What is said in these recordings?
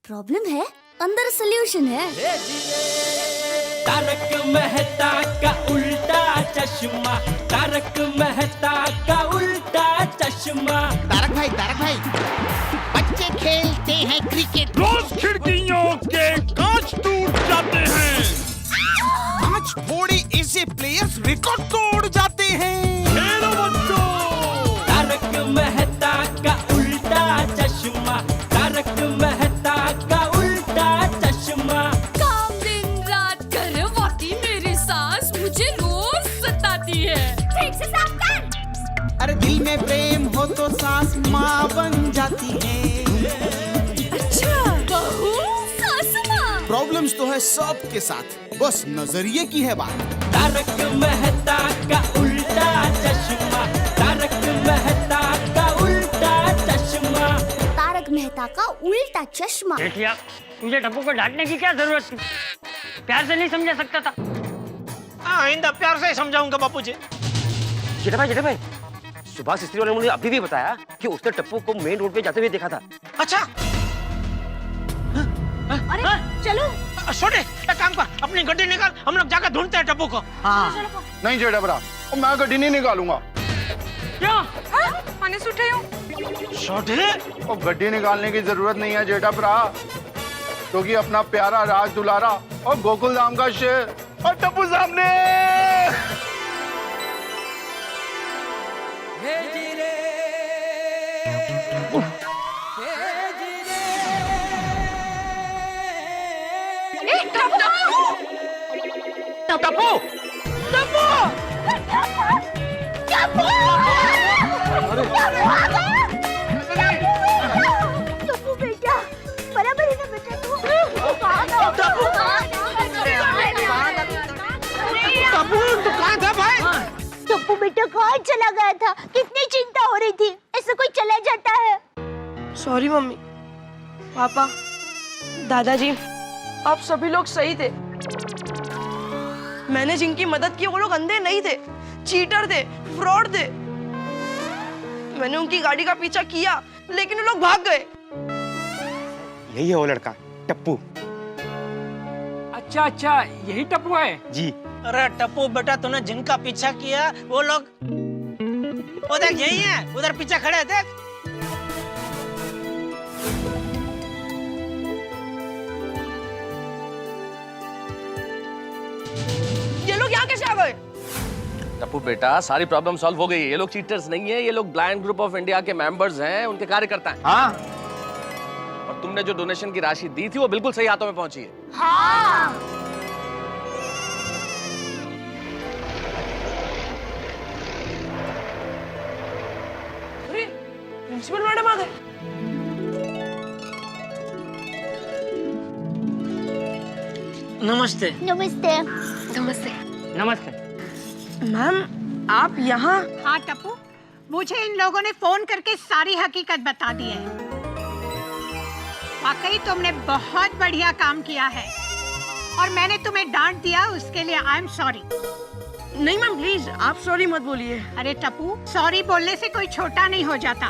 Problem है, अंदर solution है। तारक मेहता का उल्टा चश्मा, तारक मेहता का उल्टा चश्मा। तारक भाई, बच्चे खेलते हैं क्रिकेट, रोज खिड़कियों के कांच टूट जाते हैं, आज थोड़े ऐसे प्लेयर्स रिकॉर्ड तोड़ जाते हैं। खेलो बच्चों। तारक मेहता का उल्टा चश्मा, तारक मेहता का उल्टा चश्मा। काम दिन रात करवाती मेरी सास मुझे रोज सताती है। ठीक से साफ कर। अरे दिल में प्रेम हो तो सास माँ बन जाती है। अच्छा, बहू सास माँ। प्रॉब्लम्स तो है सबके साथ, बस नजरिए की है बात। तारक मेहता का उल्टा चश्मा, तारक मेहता का उल्टा चश्मा। तारक मेहता का उल्टा चश्मा। बेटिया, मुझे टप्पू को डांटने की क्या जरूरत थी? प्यार से नहीं समझा सकता था? आइंदा प्यार से समझाऊंगा बापूजी। जेठा भाई, सुभाष स्त्री वाले ने मुझे अभी भी बताया कि उसने टप्पू को मेन रोड पे जाते हुए देखा था। अच्छा, अरे चलो। छोटे एक काम कर, अपनी गड्डी निकाल, हम लोग जाकर ढूंढते हैं टप्पू को। नहीं जेठा भरा, मैं गड्डी नहीं निकालूंगा। क्या? मैंने सुटे हूँ। छोटे, और गड्डी निकालने की जरूरत नहीं है जेठा भरा, क्योंकि अपना प्यारा राज दुलारा और गोकुल धाम का शेर और टप्पू सामने। टप्पू! टप्पू बेटा, बराबर है ना बेटा तू? टप्पू तू कहाँ था भाई? टप्पू बेटा कहाँ चला गया था? कितनी चिंता हो रही थी, ऐसे कोई चला जाता है? सॉरी मम्मी, पापा, दादाजी, आप सभी लोग सही थे। मैंने जिनकी मदद की वो लोग अंधे नहीं थे, चीटर थे, फ्रॉड थे। मैंने उनकी गाड़ी का पीछा किया, लेकिन वो लोग भाग गए। यही है वो लड़का, टप्पू। अच्छा, यही टप्पू है? जी। अरे टप्पू बेटा, तूने जिनका पीछा किया वो लोग, वो देख यही है, उधर पीछे खड़े हैं, देख। ये लोग यहाँ कैसे आ गए? टप्पू बेटा, सारी प्रॉब्लम सॉल्व हो गई है। ये लोग चीटर्स नहीं है, ये लोग ब्लाइंड ग्रुप ऑफ इंडिया के मेंबर्स हैं, उनके कार्यकर्ता हैं। हाँ, और तुमने जो डोनेशन की राशि दी थी वो बिल्कुल सही हाथों में पहुंची है। हाँ। अरे, प्रिंसिपल मैडम आ गए। नमस्ते। नमस्ते। नमस्ते। नमस्ते। मैम, आप यहाँ? हाँ टप्पू, मुझे इन लोगों ने फोन करके सारी हकीकत बता दी है। वाकई तुमने बहुत बढ़िया काम किया है और मैंने तुम्हें डांट दिया, उसके लिए आई एम सॉरी। नहीं मैम, प्लीज आप सॉरी मत बोलिए। अरे टप्पू, सॉरी बोलने से कोई छोटा नहीं हो जाता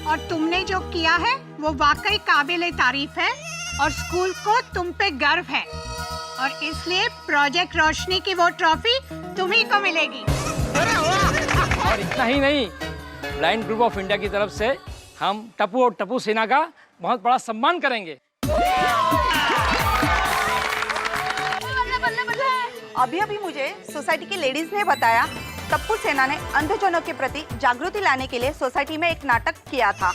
और तुमने जो किया है वो वाकई काबिले तारीफ है और स्कूल को तुम पे गर्व है और इसलिए प्रोजेक्ट रोशनी की वो ट्रॉफी तुम्ही को मिलेगी। और इतना ही नहीं, ब्लाइंड ग्रुप ऑफ इंडिया की तरफ से हम टप्पू और टप्पू सेना का बहुत बड़ा सम्मान करेंगे। अभी मुझे सोसाइटी की लेडीज ने बताया, टप्पू सेना ने अंधजनों के प्रति जागृति लाने के लिए सोसाइटी में एक नाटक किया था।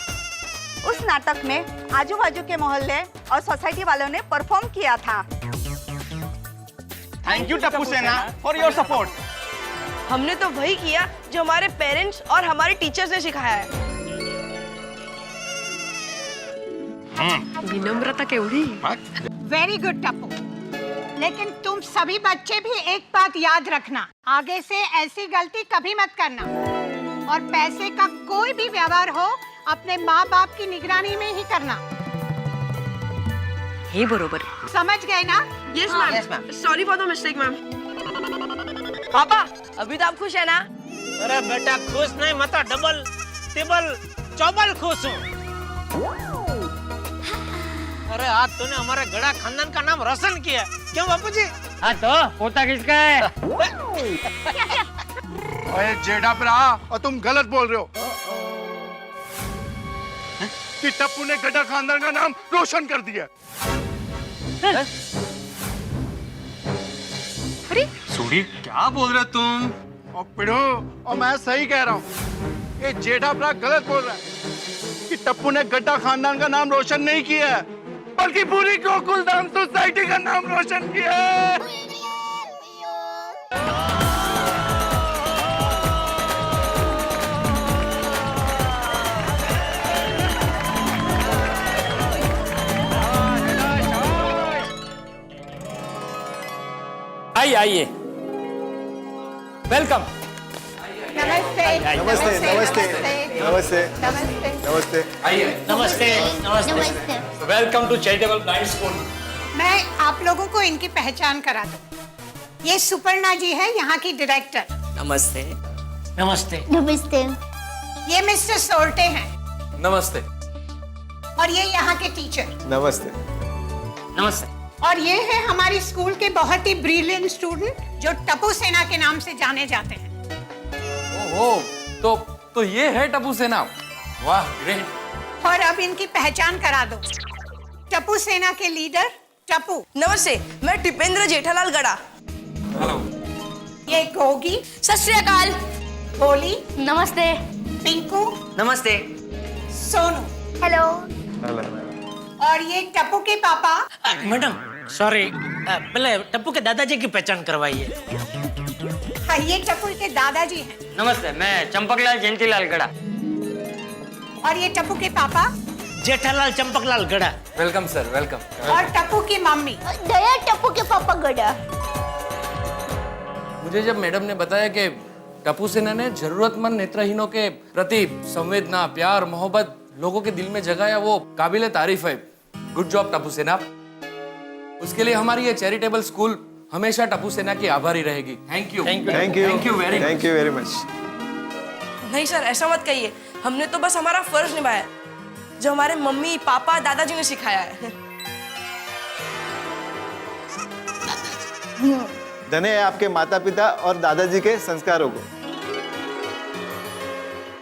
उस नाटक में आजू बाजू के मोहल्ले और सोसाइटी वालों ने परफॉर्म किया था। थैंक यू टप्पू सेना फॉर योर सपोर्ट। हमने तो वही किया जो हमारे पेरेंट्स और हमारे टीचर्स ने सिखाया है। विनम्रता केवढी। वेरी गुड टप्पू, लेकिन तुम सभी बच्चे भी एक बात याद रखना, आगे से ऐसी गलती कभी मत करना और पैसे का कोई भी व्यवहार हो अपने माँ बाप की निगरानी में ही करना। हे बरोबर। समझ गए ना? Yes ma'am. Sorry for the mistake ma'am. पापा, अभी तो आप खुश है ना? अरे बेटा, खुश नहीं मतलब डबल टिबल चौबल खुश हूँ। अरे आज तूने हमारे गड़ा खानदान का नाम रोशन किया, क्यों बापूजी? हाँ तो पोता किसका है? अरे जेठा भरा, और तुम गलत बोल रहे हो कि टप्पू ने गड्ढा खानदान का नाम रोशन कर दिया। अरे सूरी क्या बोल रहे तुम? और पिढ़ो, और मैं सही कह रहा हूँ, ये जेठा भरा गलत बोल रहा है कि टप्पू ने गड्ढा खानदान का नाम रोशन नहीं किया है, बल्कि पूरी गोकुलधाम सोसाइटी का नाम रोशन किया है। आइए आइए, वेलकम। नमस्ते नमस्ते नमस्ते नमस्ते नमस्ते नमस्ते। आइए, नमस्ते नमस्ते। Welcome to charitable blind school. मैं आप लोगों को इनकी पहचान करा दूं। ये सुपर्णा जी है, यहाँ की डायरेक्टर। नमस्ते नमस्ते नमस्ते। ये मिस्टर सोल्टे हैं नमस्ते। और ये यहाँ के टीचर। नमस्ते। नमस्ते। और ये है हमारी स्कूल के बहुत ही ब्रिलियंट स्टूडेंट जो टप्पू सेना के नाम से जाने जाते हैं। ओहो, तो ये है टप्पू सेना। वाह, ग्रेट। और अब इनकी पहचान करा दो। टप्पू सेना के लीडर टप्पू। नमस्ते, मैं टिपेंद्र जेठालाल गड़ा। हेलो। ये गोगी। सत श्री अकाल। भोली। नमस्ते। पिंकू। नमस्ते। सोनू। हेलो। और ये टप्पू के पापा। मैडम सॉरी, पहले टप्पू के दादाजी की पहचान करवाइए। हाँ, ये टप्पू के दादाजी हैं। नमस्ते, मैं चंपकलाल जयंतीलाल गड़ा। और ये टप्पू के पापा जेठालाल चंपकलाल गड़ा। Welcome sir, welcome. और टप्पू की मम्मी दया टप्पू के पापा गड़ा। मुझे जब मैडम ने बताया कि टप्पू सेना ने जरूरतमंद नेत्रहीनों के प्रति संवेदना, प्यार, मोहब्बत लोगों के दिल में जगाया, वो काबिले तारीफ है। गुड जॉब टप्पू सेना। उसके लिए हमारी ये चैरिटेबल स्कूल हमेशा टप्पू सेना की आभारी रहेगी। Thank you. Thank you thank you very much. नहीं सर, ऐसा मत कहिए, हमने तो बस हमारा फर्ज निभाया जो हमारे मम्मी पापा दादाजी ने सिखाया है। धन्य है आपके माता पिता और दादाजी के संस्कारों को।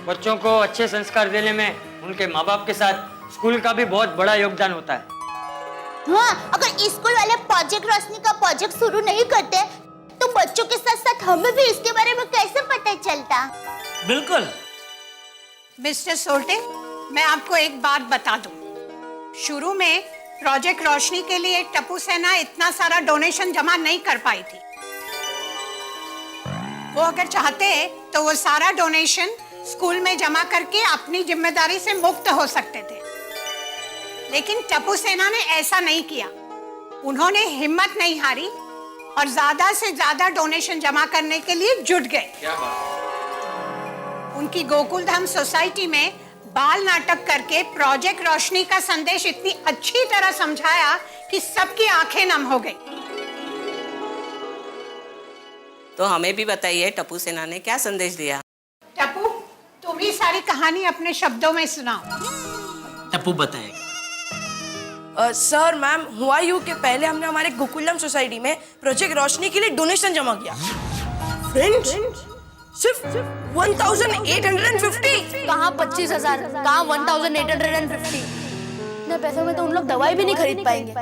बच्चों को अच्छे संस्कार देने में उनके माँ बाप के साथ स्कूल का भी बहुत बड़ा योगदान होता है। हाँ, अगर स्कूल वाले प्रोजेक्ट रोशनी का प्रोजेक्ट शुरू नहीं करते तो बच्चों के साथ साथ हमें भी इसके बारे में कैसे पता चलता? बिल्कुल। मिस्टर सोल्टे, मैं आपको एक बात बता दूं। शुरू में प्रोजेक्ट रोशनी के लिए टप्पू सेना इतना सारा डोनेशन जमा नहीं कर पाई थी। वो अगर चाहते तो वो सारा डोनेशन स्कूल में जमा करके अपनी जिम्मेदारी से मुक्त हो सकते थे, लेकिन टप्पू सेना ने ऐसा नहीं किया। उन्होंने हिम्मत नहीं हारी और ज्यादा से ज्यादा डोनेशन जमा करने के लिए जुट गए। क्या बात। उनकी गोकुलधाम सोसाइटी में बाल नाटक करके प्रोजेक्ट रोशनी का संदेश इतनी अच्छी तरह समझाया कि सबकी आंखें नम हो गई। तो हमें भी बताइए टप्पू सेना ने क्या संदेश दिया? टप्पू, तुम ही सारी कहानी अपने शब्दों में सुनाओ। टप्पू बताएगा। सर मैम, हुआ यूं कि पहले हमने हमारे गोकुलधाम सोसाइटी में प्रोजेक्ट रोशनी के लिए डोनेशन जमा किया। फ्रेंड्स, सिर्फ 1850। कहाँ 25,000, कहाँ 1850। इतने पैसों में तो उन लोग दवाई भी नहीं खरीद पाएंगे।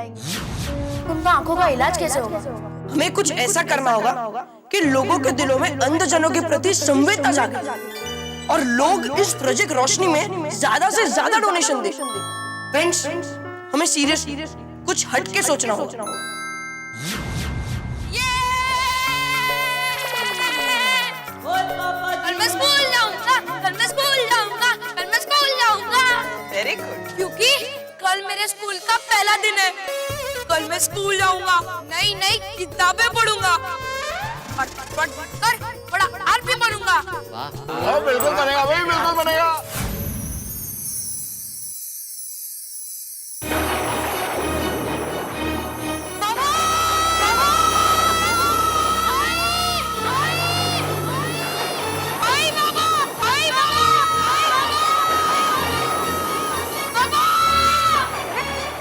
उनका आंखों का इलाज कैसे होगा? हमें कुछ ऐसा करना होगा कि लोगों के दिलों में अंधजनों के प्रति संवेदना जागे और लोग इस प्रोजेक्ट रोशनी में ज्यादा से ज्यादा डोनेशन दें। फ्रेंड्स, हमें सीरियस कुछ हटके सोचना होगा। कल मैं स्कूल जाऊंगा, कल मैं स्कूल जाऊंगा, कल मैं स्कूल जाऊंगा। Very good. क्योंकि कल मेरे स्कूल का पहला दिन है। कल मैं स्कूल जाऊंगा, नई नई किताबें पढ़ूंगा, कर बड़ा आदमी बनूंगा। बिल्कुल बनेगा भाई, बिल्कुल बनेगा।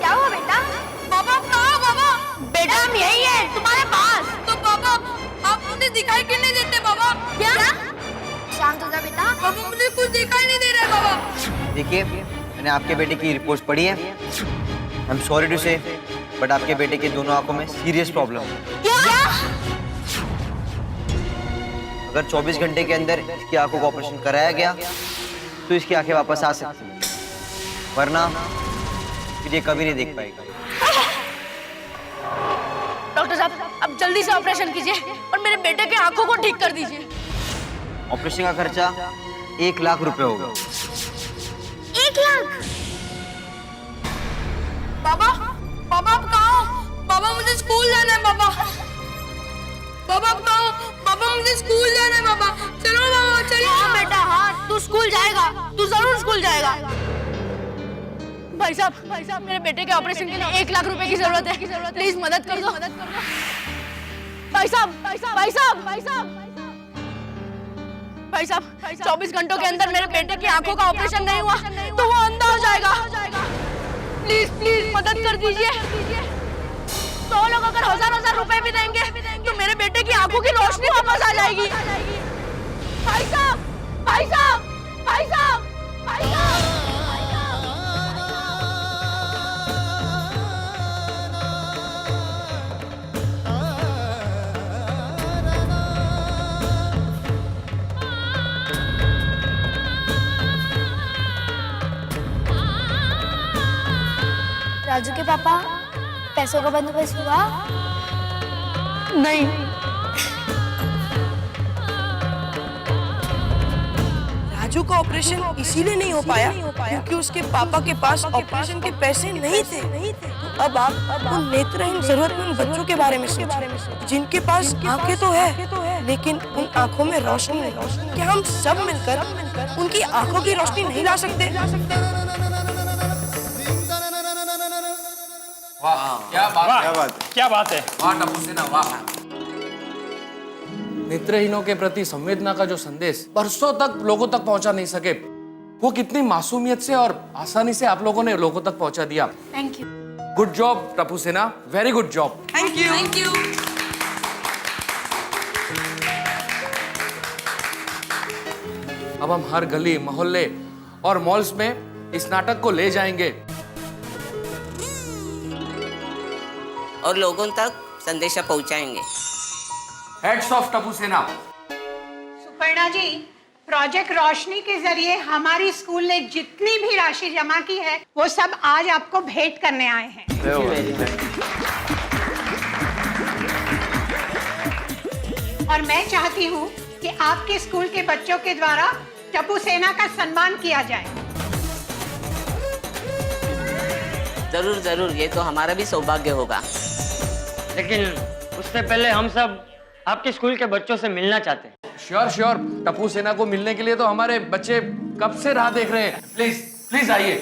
क्या हुआ बेटा? होगा बेटा? बाबा मुझे कुछ दिखाई नहीं दे रहा है बाबा। देखिए, मैंने आपके बेटे की रिपोर्ट पढ़ी है। आई एम सॉरी टू से, बट आपके बेटे के दोनों आंखों में सीरियस प्रॉब्लम है। क्या? अगर 24 घंटे के अंदर इसकी आंखों का ऑपरेशन कराया गया तो इसकी आंखें वापस आ सकती हैं, वरना फिर ये कभी नहीं देख पाएगा। डॉक्टर साहब, अब जल्दी से ऑपरेशन कीजिए और मेरे बेटे के आंखों को ठीक कर दीजिए। ऑपरेशन का खर्चा 1 लाख रुपए होगा। 1 लाख? बाबा, बाबा आप कहाँ हो? बाबा मुझे स्कूल जाना है बाबा। बाबा आप कहाँ हो? बाबा मुझे स्कूल जाना है बाबा। चलो बाबा चलो। हाँ बेटा हाँ, तू स्कूल जाएगा, तू जरूर स्कूल जाएगा। भाई साहब मेरे बेटे के ऑपरेशन के लिए 1 लाख रुपए की जरूरत है, प्लीज मदद कर दो। भाई साहब 24 घंटों के अंदर मेरे बेटे की आंखों का ऑपरेशन नहीं हुआ तो वो अंधा हो जाएगा। प्लीज मदद कर दीजिए। तो लोग अगर हजार रुपए भी देंगे तो मेरे बेटे की आंखों की रोशनी वापस आ जाएगी। भाई साहब। राजू के पापा, पैसों का बंदोबस्त हुआ? नहीं। राजू का ऑपरेशन इसीलिए नहीं हो पाया क्योंकि उसके पापा के पास ऑपरेशन के पैसे नहीं थे। अब आप उन नेत्रहीन जरूरतमंद बच्चों के बारे में सोचिए जिनके पास आंखें तो है लेकिन उन आंखों में रोशनी नहीं। क्या हम सब मिलकर उनकी आंखों की रोशनी नहीं ला सकते? वाह, क्या बात है। वाह टप्पू सेना, वाह। नेत्रहीनों के प्रति संवेदना का जो संदेश बरसों तक लोगों तक पहुंचा नहीं सके, वो कितनी मासूमियत से और आसानी से आप लोगों ने लोगों तक पहुंचा दिया। Thank you. Good job Tappu सेना, very good job. Thank you. अब हम हर गली, मोहल्ले और मॉल्स में इस नाटक को ले जाएंगे और लोगों तक संदेशा पहुंचाएंगे। हेड्स ऑफ टप्पू सेना। सुपर्णा जी, प्रोजेक्ट रोशनी के जरिए हमारी स्कूल ने जितनी भी राशि जमा की है वो सब आज आपको भेंट करने आए हैं। और मैं चाहती हूँ कि आपके स्कूल के बच्चों के द्वारा टप्पू सेना का सम्मान किया जाए। जरूर, ये तो हमारा भी सौभाग्य होगा। लेकिन उससे पहले हम सब आपके स्कूल के बच्चों से मिलना चाहते हैं। श्योर। टप्पू सेना को मिलने के लिए तो हमारे बच्चे कब से राह देख रहे हैं। प्लीज आइए।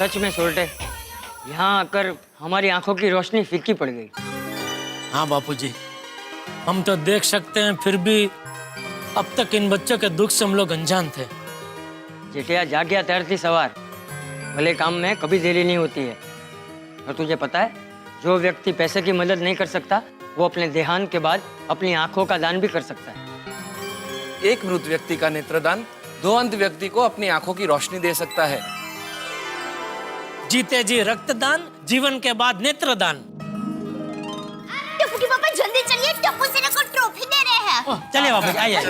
सच में सोल्टे, यहाँ आकर हमारी आंखों की रोशनी फीकी पड़ गई। हाँ बापूजी, हम तो देख सकते हैं, फिर भी अब तक इन बच्चों के दुख से हम लोग अनजान थे। जेठिया जागिया तैरती सवार, भले काम में कभी देरी नहीं होती है। और तुझे पता है, जो व्यक्ति पैसे की मदद नहीं कर सकता, वो अपने देहांत के बाद अपनी आंखों का दान भी कर सकता है। एक मृत व्यक्ति का नेत्रदान 2 अंध व्यक्ति को अपनी आंखों की रोशनी दे सकता है। जीते जी रक्तदान, जीवन के बाद नेत्रदान। टप्पू के पापा जल्दी चलिए, टप्पू सेना को ट्रॉफी दे रहे हैं। चलिए बाबूजी, आइए।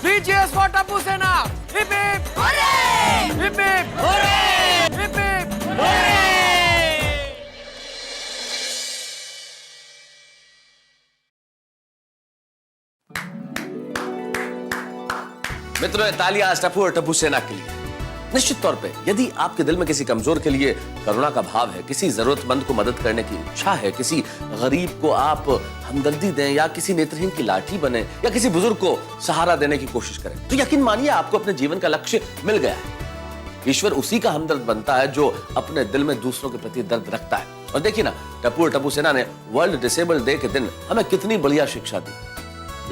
BGS for टप्पू सेना। Hip hip hurray! Hip hip hurray! Hip hip hurray! मित्रों, तालियां आज टप्पू और टप्पू सेना के लिए। निश्चित तौर पे यदि आपके दिल में किसी कमजोर के लिए करुणा का भाव है, किसी जरूरतमंद को मदद करने की इच्छा है, किसी गरीब को आप हमदर्दी दें, या किसी नेत्रहीन की लाठी बने, या किसी बुजुर्ग को सहारा देने की कोशिश करें, तो यकीन मानिए आपको अपने जीवन का लक्ष्य मिल गया है। ईश्वर उसी का हमदर्द बनता है जो अपने दिल में दूसरों के प्रति दर्द रखता है। और देखिए ना, टप्पू और टप्पू सेना ने वर्ल्ड डिसेबल्ड डे के दिन हमें कितनी बढ़िया शिक्षा दी।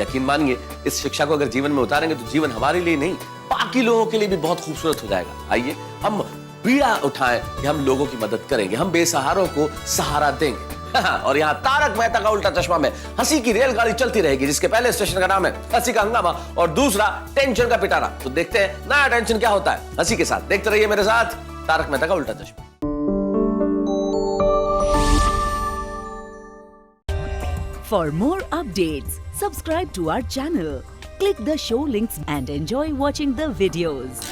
यकीन मानिए, इस शिक्षा को अगर जीवन में उतारेंगे तो जीवन हमारे लिए नहीं, बाकी लोगों के लिए भी बहुत खूबसूरत हो जाएगा। आइए हम बीड़ा उठाएं कि हम लोगों की मदद करेंगे, हम बेसहारों को सहारा देंगे। और यहाँ तारक मेहता का उल्टा चश्मा में हंसी की रेलगाड़ी चलती रहेगी, जिसके पहले स्टेशन का नाम है हंसी का हंगामा और दूसरा टेंशन का पिटारा। तो देखते हैं नया टेंशन क्या होता है हंसी के साथ। देखते रहिए मेरे साथ तारक मेहता का उल्टा चश्मा। For more updates, subscribe to our channel, click the show links and enjoy watching the videos.